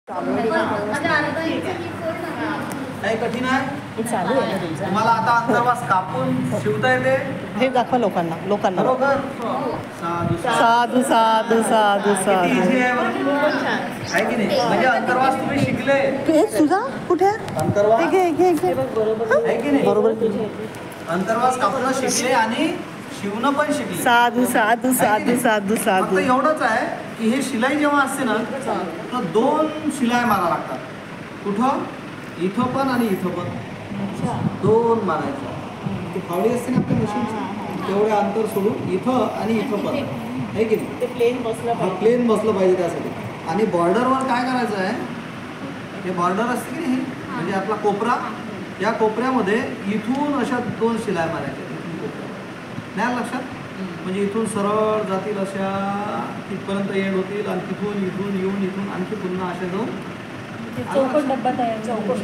काही कठीण आहे हे चालू आहे ना तुमचं? तुम्हाला आता अंतर्वास कापून शिवता येते हे दाखवा लोकांना बरोबर साधू साधू साधू किती साधू. easy आहे बरं? आहे की नाही म्हणजे अंतर्वास तुम्ही शिकले हे तुझा कुठे आहे? अंतर्वास हे घे घे घे. आहे की नाही बरोबर. अंतर्वास कापणं शिकले आणि शिवणं पण शिकले साधू साधू साधू साधू फक्त साधू. एवढंच आहे की हे शिलाई जेव्हा असते ना तर 2 शिलाई मारा लागतात कुठं इथं पण आणि इथं पण 2 मारायचं ती फावडी असते ना आपल्या मशीनची तेवढे अंतर सोडून इथं आणि इथं पण आहे की नाही ते प्लेन बसलं हा प्लेन बसलं पाहिजे त्यासाठी आणि बॉर्डरवर काय करायचं आहे हे बॉर्डर असते की नाही म्हणजे आपला कोपरा या कोपऱ्यामध्ये इथून अशा 2 शिलाई मारायच्या इथून कोपऱ्यावर नाही लक्षात म्हणजे इथून सरळ जातील अशा तिथपर्यंत एंड होतील आणि तिथून इथून येऊन इथून आणखी पुन्हा अशा जाऊन चौकोन डब्बा तयार चौकोन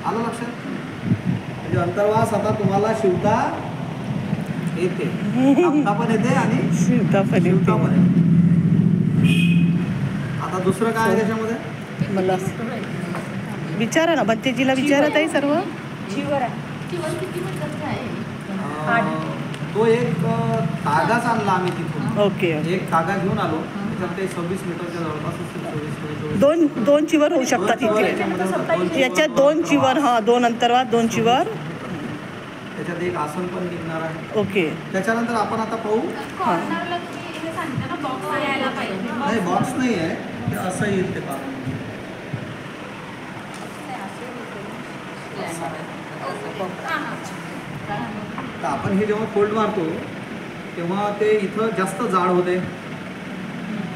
आलं लक्षात म्हणजे अंतर्वास आता तुम्हाला शिवता येते कापता पण येते आणि शिवता पण शिवता पण येते. येते आता दुसरं काय आहे त्याच्यामध्ये मला विचारा ना भंतेजीला विचारत आहे सर्व. तो एक तागाच आणला आम्ही तिथून ओके एक तागा घेऊन आलो त्याच्यात ते 26 मीटरच्या जवळपास असेल 24 दोन चिवर होऊ शकतात इथे याच्यात 2 चिवर. हा 2 अंतर्वात 2 चिवर. त्याच्यात एक आसन पण निघणार आहे ओके. त्याच्यानंतर आपण आता पाहू नाही बॉक्स नाही आहे ते असं येईल ते पहा तर आपण हे जेव्हा फोल्ड मारतो तेव्हा ते इथं जास्त जाड होते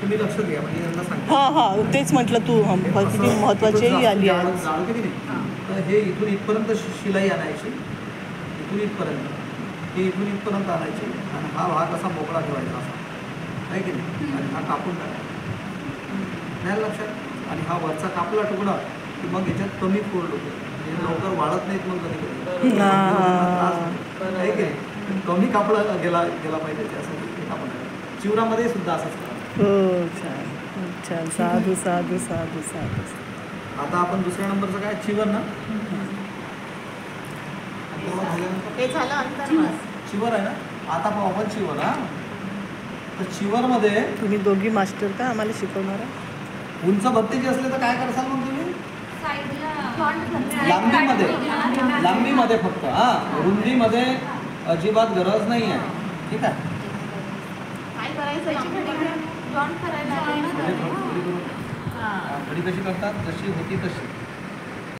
तुम्ही लक्षात घ्या म्हणजे यांना सांगतो हा हा तेच म्हटलं तू किती महत्वाची आली आहे. जाड होते की नाही तर हे इथून इथपर्यंत शिलाई आणायची इथून इथपर्यंत हे इथून इथपर्यंत आणायची आणि हा भाग असा मोकळा ठेवायचा असा आहे की नाही आणि हा कापून टाकायचा नाही लक्षात आणि हा वरचा कापला तुकडा की मग याच्यात कमी फोल्ड होते लवकर वाढत नाहीत मग कधी कधी आहे की नाही कमी कापला गेला पाहिजे त्यासाठी आपण चिवरामध्ये सुद्धा असंच करा. हो छान छान साधू साधू साधू साधू. आता आपण दुसऱ्या नंबरचं काय चिवर ना हे झालं अंतर्वास. चिवर आहे ना आता पाहू आपण चिवर हा तर चिवरमध्ये तुम्ही दोघी मास्टर का आम्हाला शिकवणार? उंच भत्तीची असले तर काय करसाल मग तुम्ही लांबीमध्ये फक्त हा रुंदीमध्ये अजिबात गरज नाही आहे ठीक आहे घडी कशी करतात जशी होती तशी